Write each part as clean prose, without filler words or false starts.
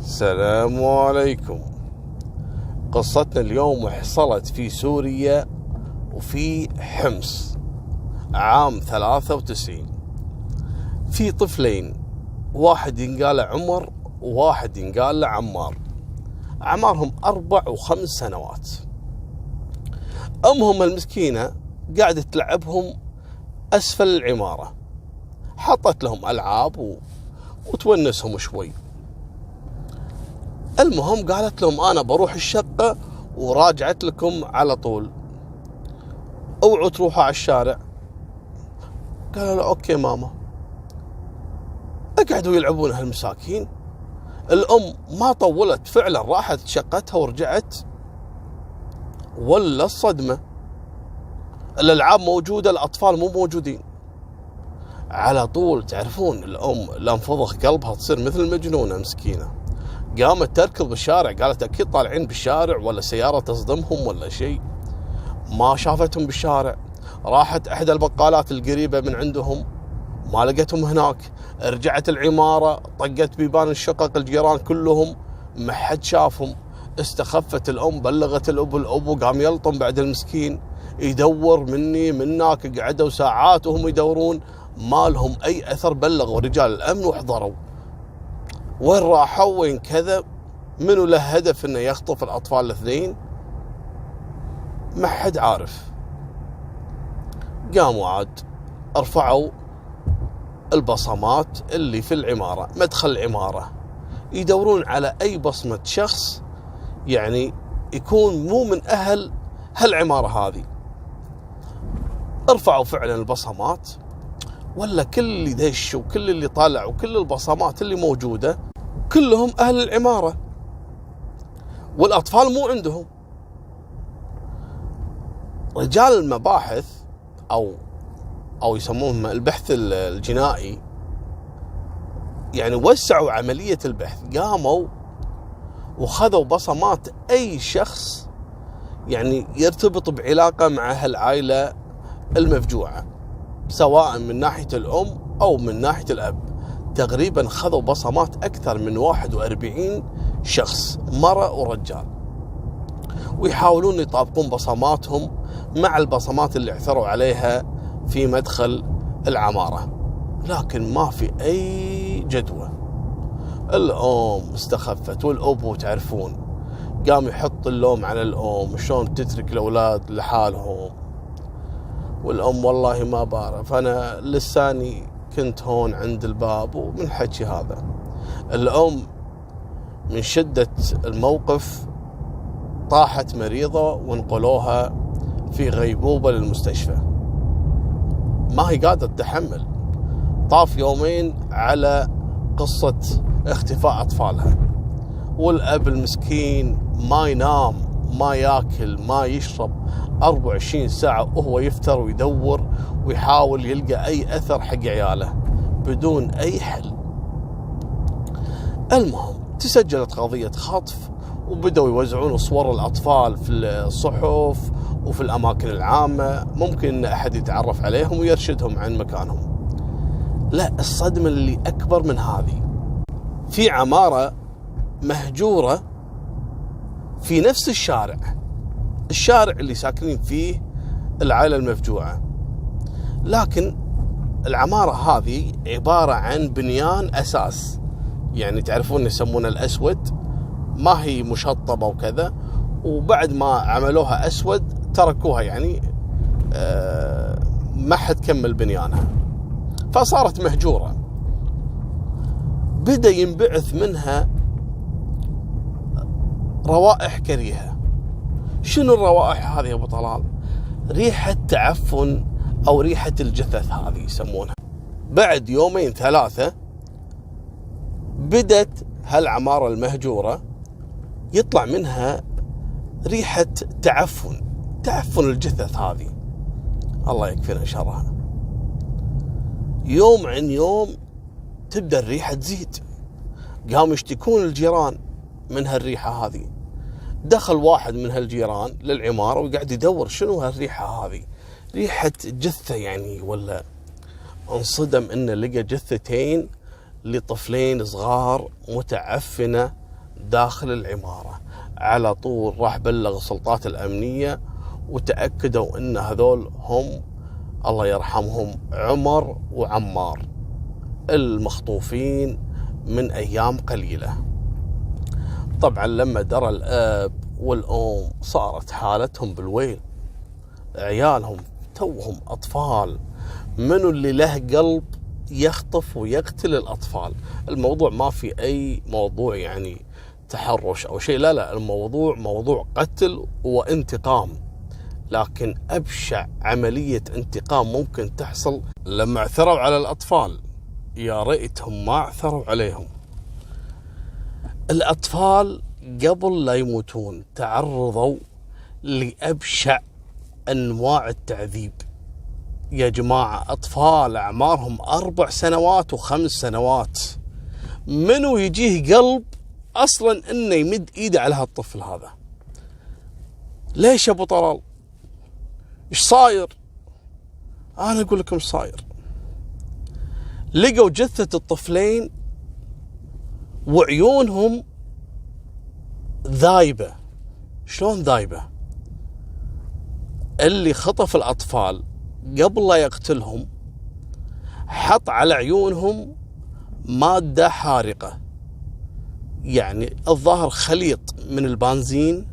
السلام عليكم. قصتنا اليوم حصلت في سوريا وفي حمص عام 93. في طفلين، واحد ينقال عمر وواحد ينقال عمار، أعمارهم 4 و5 سنوات. أمهم المسكينة قاعدة تلعبهم أسفل العمارة، حطت لهم ألعاب وتونسهم شوي. المهم قالت لهم أنا بروح الشقة وراجعت لكم على طول، اوعوا تروحوا على الشارع. قالوا له أوكي ماما. قعدوا يلعبون هالمساكين. الأم ما طولت فعلا راحت شقتها ورجعت، ولا الصدمة، الألعاب موجودة، الأطفال مو موجودين. على طول تعرفون الأم لانفضخ قلبها تصير مثل المجنونة مسكينة، قامت تركض بالشارع. قالت أكيد طالعين بالشارع ولا سيارة تصدمهم ولا شيء. ما شافتهم بالشارع، راحت أحد البقالات القريبة من عندهم، ما لقيتهم هناك. رجعت العمارة، طقت بيبان الشقق الجيران كلهم، ما حد شافهم. استخفت الأم، بلغت الأبو قام يلطم بعد المسكين، يدور مني منك. قعدوا ساعات وهم يدورون، ما لهم أي أثر. بلغوا رجال الأمن وحضروا. وين راحوا وين كذا؟ منو له هدف انه يخطف الأطفال الاثنين؟ ما حد عارف. قاموا عاد ارفعوا البصمات اللي في العمارة، مدخل العمارة، يدورون على أي بصمة شخص يعني يكون مو من أهل هالعمارة هذه. ارفعوا فعلا البصمات، ولا كل اللي دش وكل اللي طالع وكل البصمات اللي موجودة كلهم أهل العمارة، والأطفال مو عندهم. رجال المباحث أو يسموهم البحث الجنائي، يعني وسعوا عملية البحث، قاموا وخذوا بصمات أي شخص يعني يرتبط بعلاقة مع هالعائلة المفجوعة، سواء من ناحية الأم أو من ناحية الأب. تقريبا خذوا بصمات أكثر من 41 شخص، مرأة ورجال، ويحاولون يطابقون بصماتهم مع البصمات اللي اعثروا عليها في مدخل العمارة، لكن ما في أي جدوى. الأم استخفت والأبو تعرفون قام يحط اللوم على الأم، شلون تترك الأولاد لحالهم. والأم والله ما بعرف، أنا لساني كنت هون عند الباب ومن حكي هذا. الأم من شدة الموقف طاحت مريضة ونقلوها في غيبوبة للمستشفى، ما هي قادرة تتحمل. طاف يومين على قصة اختفاء أطفالها، والأب المسكين ما ينام ما ياكل ما يشرب 24 ساعة وهو يفتر ويدور ويحاول يلقى أي أثر حق عياله بدون أي حل. المهم تسجلت قضية خطف، وبدأوا يوزعون صور الأطفال في الصحف وفي الأماكن العامة، ممكن أن أحد يتعرف عليهم ويرشدهم عن مكانهم. لا، الصدمة اللي أكبر من هذه، في عمارة مهجورة في نفس الشارع اللي ساكنين فيه العائلة المفجوعة، لكن العمارة هذه عبارة عن بنيان أساس، يعني تعرفون يسمونه الأسود، ما هي مشطبة وكذا، وبعد ما عملوها أسود تركوها، يعني ما حد كمل بنيانها فصارت مهجورة. بدأ ينبعث منها روائح كريهة. شنو الروائح هذه يا أبو طلال؟ ريحة تعفن أو ريحة الجثث هذه يسمونها. بعد 2-3 بدت هالعمارة المهجورة يطلع منها ريحة تعفن الجثث هذه، الله يكفينا شرها. يوم عن يوم تبدأ الريحة تزيد، قاموا يشتكون الجيران من هالريحة هذه. دخل واحد من هالجيران للعمارة وقاعد يدور شنو هالريحة هذه، ريحة جثة يعني، ولا انصدم انه لقى جثتين لطفلين صغار متعفنة داخل العمارة. على طول راح بلغ السلطات الأمنية وتأكدوا أن هذول هم الله يرحمهم عمر وعمار المخطوفين من أيام قليلة. طبعا لما درى الأب والأم صارت حالتهم بالويل. عيالهم توهم أطفال، منو اللي له قلب يخطف ويقتل الأطفال؟ الموضوع ما في أي موضوع يعني تحرش أو شيء، لا الموضوع موضوع قتل وانتقام. لكن أبشع عملية انتقام ممكن تحصل لما اعثروا على الأطفال. يا ريتهم ما اعثروا عليهم. الأطفال قبل لا يموتون تعرضوا لأبشع أنواع التعذيب. يا جماعة أطفال أعمارهم 4 سنوات و5 سنوات، منو يجيه قلب أصلا إنه يمد إيده على هالطفل هذا؟ ليش يا أبو طلال؟ إيش صاير؟ أنا أقول لكم إيش صاير. لقوا جثة الطفلين وعيونهم ذايبة. شلون ذايبة؟ اللي خطف الأطفال قبل لا يقتلهم حط على عيونهم مادة حارقة، يعني الظاهر خليط من البنزين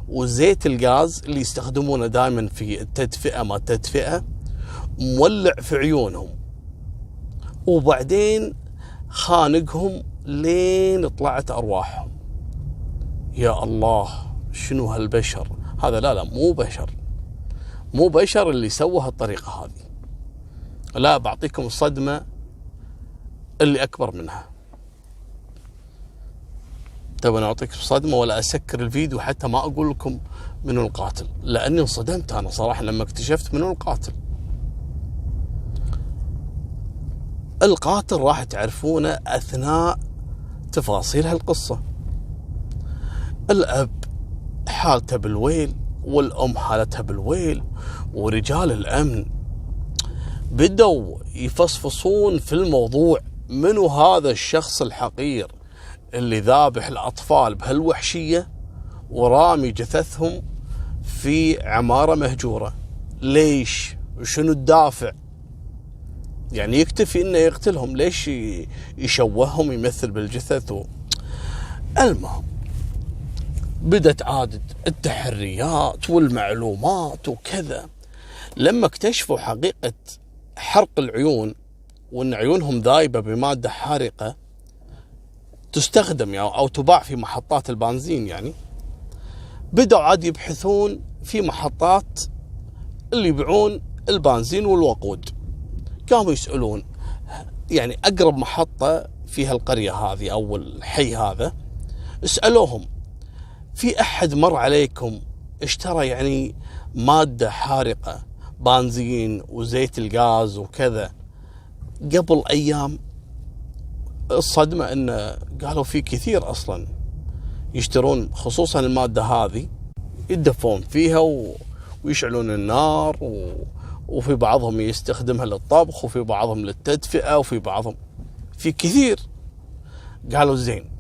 وزيت الغاز اللي يستخدمونه دائما في التدفئة، ما التدفئة، مولع في عيونهم، وبعدين خانقهم لين طلعت أرواحهم. يا الله، شنو هالبشر هذا؟ لا مو بشر اللي سوى هالطريقة هذه. لا، بعطيكم الصدمة اللي أكبر منها. تبغى أعطيكم صدمة ولا أسكر الفيديو حتى ما أقول لكم منو القاتل؟ لأني انصدمت أنا صراحة لما اكتشفت منو القاتل. القاتل راح تعرفونه أثناء تفاصيل هالقصة. الأب حالته بالويل، والأم حالتها بالويل، ورجال الأمن بدوا يفصفصون في الموضوع. منو هذا الشخص الحقير اللي ذابح الأطفال بهالوحشية ورامي جثثهم في عمارة مهجورة؟ ليش؟ وشنو الدافع؟ يعني يكتفي إنه يقتلهم، ليش يشوههم يمثل بالجثث المهم بدت عادة التحريات والمعلومات وكذا. لما اكتشفوا حقيقة حرق العيون وأن عيونهم ذايبة بمادة حارقة تستخدم أو تباع في محطات البنزين، يعني بدأوا عاد يبحثون في محطات اللي يبيعون البنزين والوقود. قاموا يسألون يعني أقرب محطة في هالقرية هذه أو الحي هذا، اسألوهم في أحد مر عليكم اشترى يعني مادة حارقة بنزين وزيت الغاز وكذا قبل أيام؟ الصدمة إن قالوا في كثير أصلا يشترون خصوصا المادة هذه، يدفون فيها ويشعلون النار، وفي بعضهم يستخدمها للطبخ، وفي بعضهم للتدفئة، وفي بعضهم في كثير. قالوا زين،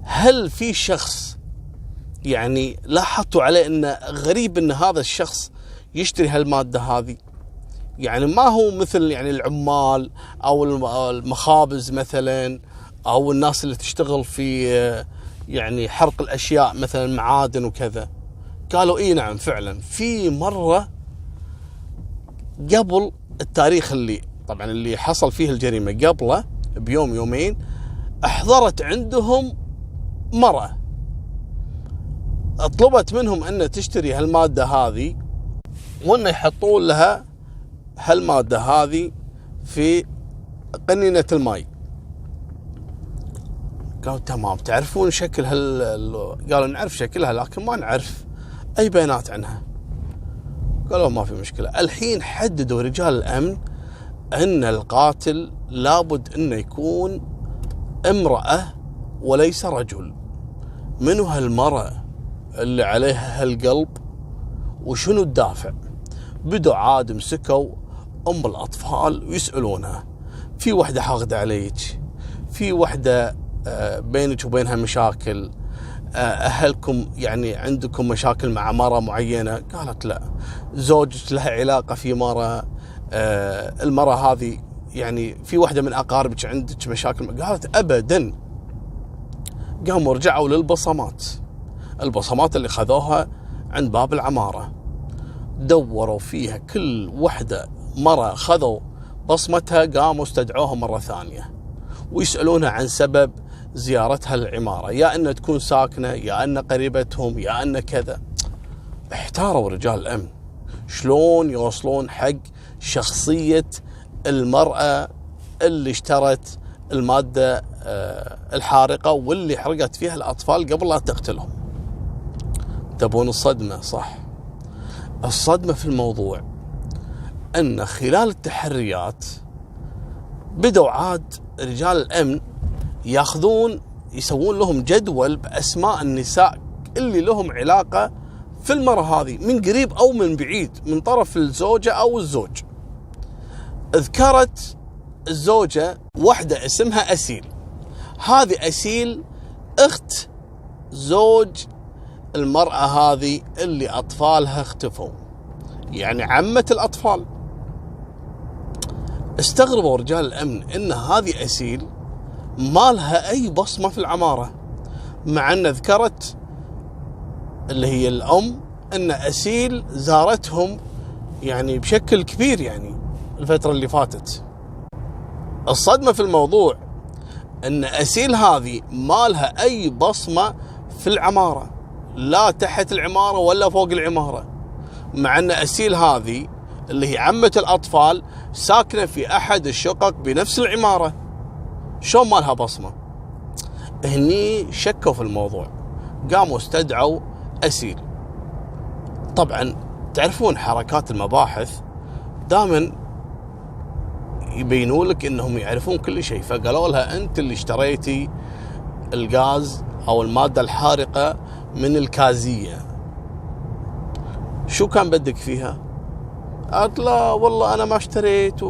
هل في شخص يعني لاحظتوا عليه إنه غريب إن هذا الشخص يشتري هالمادة هذه؟ يعني ما هو مثل يعني العمال أو المخابز مثلا أو الناس اللي تشتغل في يعني حرق الأشياء مثلا معادن وكذا. قالوا إيه نعم فعلا في مرة قبل التاريخ اللي طبعا اللي حصل فيه الجريمة قبله بيوم يومين احضرت عندهم مرأة طلبت منهم أن تشتري هالمادة هذه وأن يحطون لها هالمادة هذه في قنينة الماء. قالوا تمام، تعرفون شكل قالوا نعرف شكلها لكن ما نعرف أي بيانات عنها. قالوا ما في مشكلة. الحين حددوا رجال الأمن أن القاتل لابد أنه يكون امرأة وليس رجل. منو هالمرأة اللي عليها هالقلب وشنو الدافع؟ بدوا عاد مسكوا الأطفال ويسألونها، في وحدة حاقدة عليك، في وحدة بينك وبينها مشاكل، أهلكم يعني عندكم مشاكل مع مرة معينة. قالت لا، زوجك لها علاقة في مرة، المرة هذه يعني في واحدة من أقاربك عندك مشاكل. قالت أبدا. قاموا رجعوا للبصمات، البصمات اللي خذوها عند باب العمارة، دوروا فيها كل واحدة مرة خذوا بصمتها، قاموا استدعوها مرة ثانية ويسألونها عن سبب زيارتها للعمارة، يا أن تكون ساكنة، يا أن قريبتهم، يا أن كذا. احتاروا رجال الأمن شلون يوصلون حق شخصية المرأة اللي اشترت المادة الحارقة واللي حرقت فيها الأطفال قبل لا تقتلهم. تبون الصدمة؟ صح. الصدمة في الموضوع أن خلال التحريات بدوا عاد رجال الأمن يسوون لهم جدول بأسماء النساء اللي لهم علاقة في المرة هذه، من قريب أو من بعيد، من طرف الزوجة أو الزوج. ذكرت الزوجة واحدة اسمها أسيل. هذه أسيل أخت زوج المرأة هذه اللي أطفالها اختفوا، يعني عمة الأطفال. استغربوا رجال الأمن إن هذه أسيل ما لها أي بصمة في العمارة، مع أن ذكرت اللي هي الأم أن أسيل زارتهم يعني بشكل كبير يعني الفترة اللي فاتت. الصدمة في الموضوع أن أسيل هذه ما لها أي بصمة في العمارة، لا تحت العمارة ولا فوق العمارة، مع أن أسيل هذه اللي هي عمة الأطفال ساكنة في أحد الشقق بنفس العمارة. شلون ما لها بصمة؟ هني شكوا في الموضوع، قاموا استدعوا أسيل. طبعا تعرفون حركات المباحث دائما يبينوا لك انهم يعرفون كل شيء، فقالوا لها انت اللي اشتريتي الغاز او المادة الحارقة من الكازية، شو كان بدك فيها؟ قالت لا والله انا ما اشتريت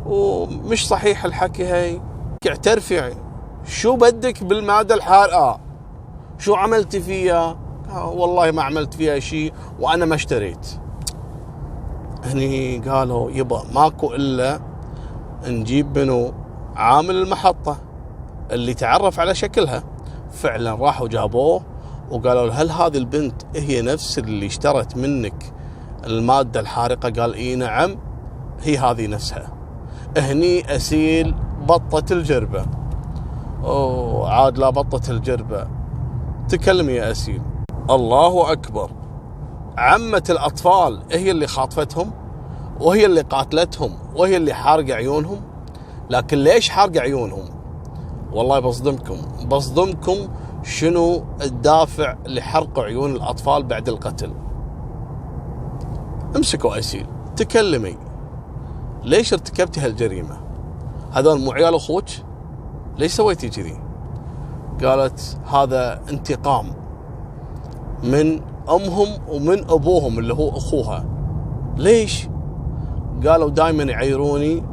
ومش صحيح الحكي هاي. اعترفي، شو بدك بالمادة الحارقة؟ شو عملت فيها؟ والله ما عملت فيها شيء وانا ما اشتريت. هني قالوا يبا ماكو الا نجيب منو عامل المحطة اللي تعرف على شكلها. فعلا راحوا جابوه وقالوا له هل هذه البنت هي نفس اللي اشترت منك المادة الحارقة؟ قال اي نعم هي هذه نفسها. هني أسيل بطة الجربة. اوه عاد لا بطة الجربة، تكلم يا أسيل. الله أكبر، عمة الأطفال هي اللي خاطفتهم وهي اللي قاتلتهم وهي اللي حارقة عيونهم. لكن ليش حارقة عيونهم؟ والله بصدمكم شنو الدافع لحرق عيون الأطفال بعد القتل. امسكوا أسيل، تكلمي، ليش ارتكبتي هالجريمة؟ هذول مو عيال أخوك؟ ليش سويتي كذي؟ قالت هذا انتقام من أمهم ومن أبوهم اللي هو أخوها. ليش؟ قالوا دائما يعيروني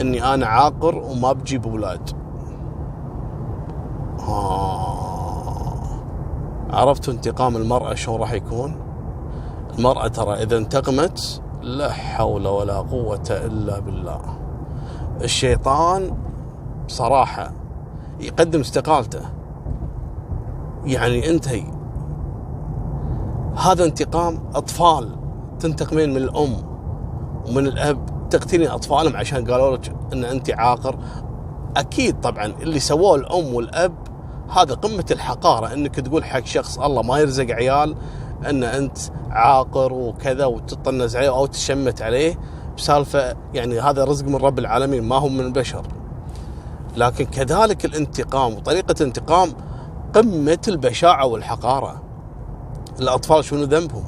أني أنا عاقر وما بجيب أولاد. عرفتوا انتقام المرأة شلون راح يكون؟ المرأة ترى إذا انتقمت لا حول ولا قوة إلا بالله. الشيطان بصراحة يقدم استقالته. يعني انتهي، هذا انتقام. أطفال تنتقمين من الأم ومن الأب، تقتلين أطفالهم عشان قالوا لك أن أنت عاقر. أكيد طبعا اللي سووه الأم والأب هذا قمة الحقارة، أنك تقول حق شخص الله ما يرزق عيال أن أنت عاقر وكذا وتطنز عليه أو تشمت عليه بسالفة، يعني هذا رزق من رب العالمين ما هو من البشر. لكن كذلك الانتقام وطريقة الانتقام قمة البشاعة والحقارة. الأطفال شنو ذنبهم؟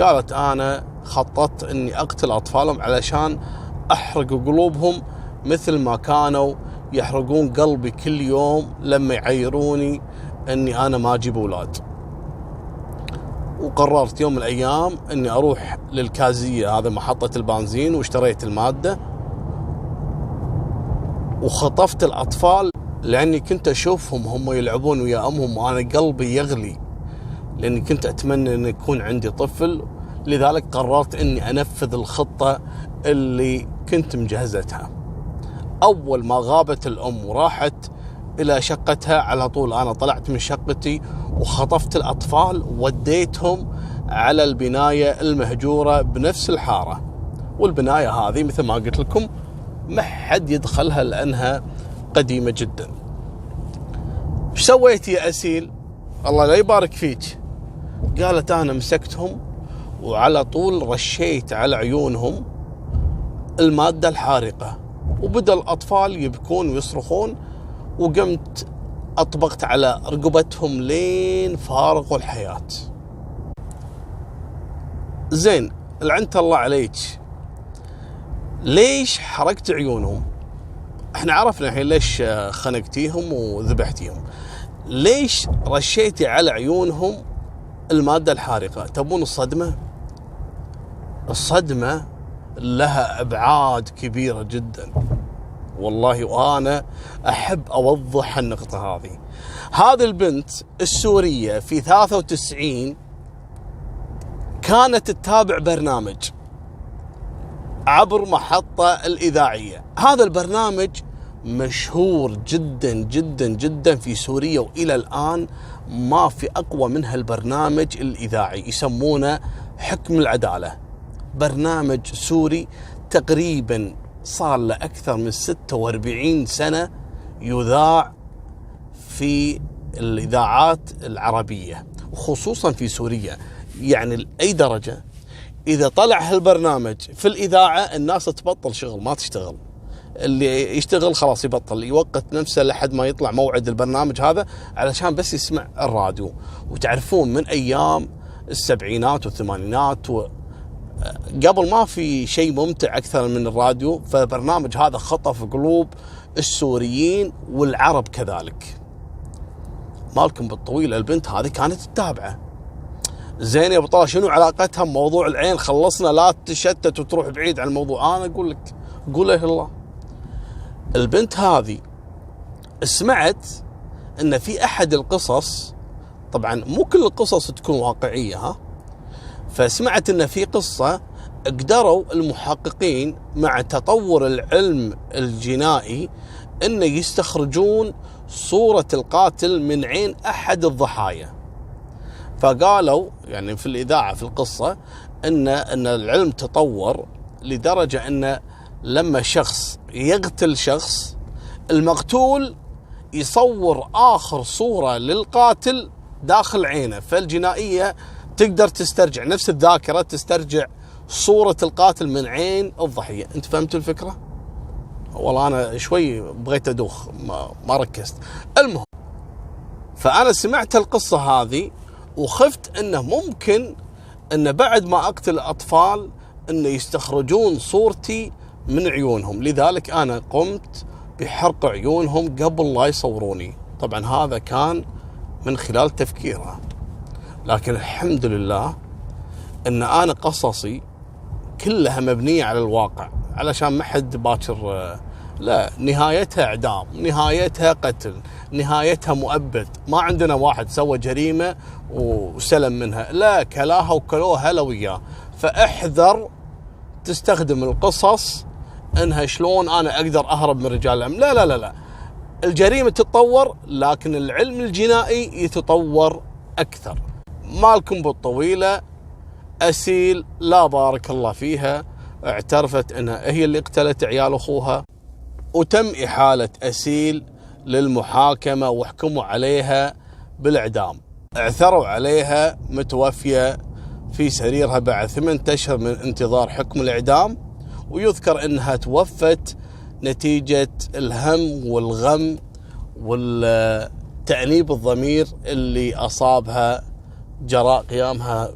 قالت أنا خططت أني أقتل أطفالهم علشان أحرق قلوبهم مثل ما كانوا يحرقون قلبي كل يوم لما يعيروني أني أنا ما أجيب أولاد. وقررت يوم من الأيام أني أروح للكازية، هذا محطة البنزين، واشتريت المادة وخطفت الأطفال لأني كنت أشوفهم هم يلعبون ويا أمهم وأنا قلبي يغلي، لأني كنت أتمنى أن يكون عندي طفل. لذلك قررت أني أنفذ الخطة اللي كنت مجهزتها. أول ما غابت الأم وراحت إلى شقتها، على طول أنا طلعت من شقتي وخطفت الأطفال وديتهم على البناية المهجورة بنفس الحارة. والبناية هذه مثل ما قلت لكم ما حد يدخلها لأنها قديمة جدا. ايش سويت يا أسيل؟ الله لا يبارك فيك. قالت أنا مسكتهم وعلى طول رشيت على عيونهم المادة الحارقة، وبدأ الأطفال يبكون ويصرخون، وقمت أطبقت على رقبتهم لين فارقوا الحياة. زين، لعنت الله عليك، ليش حرقت عيونهم؟ احنا عرفنا الحين ليش خنقتيهم وذبحتيهم. ليش رشيتي على عيونهم المادة الحارقة؟ تبون الصدمة؟ الصدمة لها أبعاد كبيرة جدا والله، وأنا أحب أوضح النقطة هذه. هذه البنت السورية في 93 كانت تتابع برنامج عبر محطة الإذاعية. هذا البرنامج مشهور جدا جدا جدا في سوريا، وإلى الآن ما في أقوى من هالبرنامج الإذاعي، يسمونه حكم العدالة. برنامج سوري تقريبا صار له أكثر من 46 سنة يذاع في الإذاعات العربية وخصوصا في سوريا. يعني لأي درجة إذا طلع هالبرنامج في الإذاعة الناس تبطل شغل، ما تشتغل. اللي يشتغل خلاص يبطل، يوقت نفسه لحد ما يطلع موعد البرنامج هذا علشان بس يسمع الراديو. وتعرفون من أيام السبعينات والثمانينات قبل ما في شيء ممتع أكثر من الراديو، فالبرنامج هذا خطف قلوب السوريين والعرب كذلك. مالكم بالطويل، البنت هذه كانت تتابعه. زين يا بطلة، شنو علاقتها بموضوع العين؟ خلصنا، لا تشتت وتروح بعيد عن الموضوع. أنا أقول لك قوله الله. البنت هذه سمعت أن في أحد القصص، طبعا مو كل القصص تكون واقعية فسمعت أن في قصة قدروا المحققين مع تطور العلم الجنائي أن يستخرجون صورة القاتل من عين أحد الضحايا. فقالوا يعني في الإذاعة في القصة أن العلم تطور لدرجة أن لما شخص يقتل شخص، المقتول يصور آخر صورة للقاتل داخل عينه، فالجنائية تقدر تسترجع نفس الذاكرة، تسترجع صورة القاتل من عين الضحية. أنت فهمت الفكرة؟ والله أنا شوي بغيت أدوخ ما ركزت. المهم، فأنا سمعت القصة هذه وخفت أنه ممكن أن بعد ما أقتل الأطفال أن يستخرجون صورتي من عيونهم. لذلك أنا قمت بحرق عيونهم قبل لا يصوروني. طبعا هذا كان من خلال تفكيرها، لكن الحمد لله أن أنا قصصي كلها مبنية على الواقع، علشان ما حد باكر لا نهايتها إعدام، نهايتها قتل، نهايتها مؤبد. ما عندنا واحد سوى جريمة وسلم منها، لا، كلاها وكلوها هلا وياه. فاحذر تستخدم القصص انها شلون انا اقدر اهرب من رجال الامن. لا لا لا لا، الجريمة تتطور لكن العلم الجنائي يتطور اكثر. مالكم بالطويلة، أسيل لا بارك الله فيها اعترفت انها هي اللي قتلت عيال اخوها، وتم إحالة أسيل للمحاكمة وحكموا عليها بالإعدام. اعثروا عليها متوفية في سريرها بعد 8 أشهر من انتظار حكم الإعدام، ويذكر أنها توفت نتيجة الهم والغم والتأنيب الضمير اللي أصابها جراء قيامها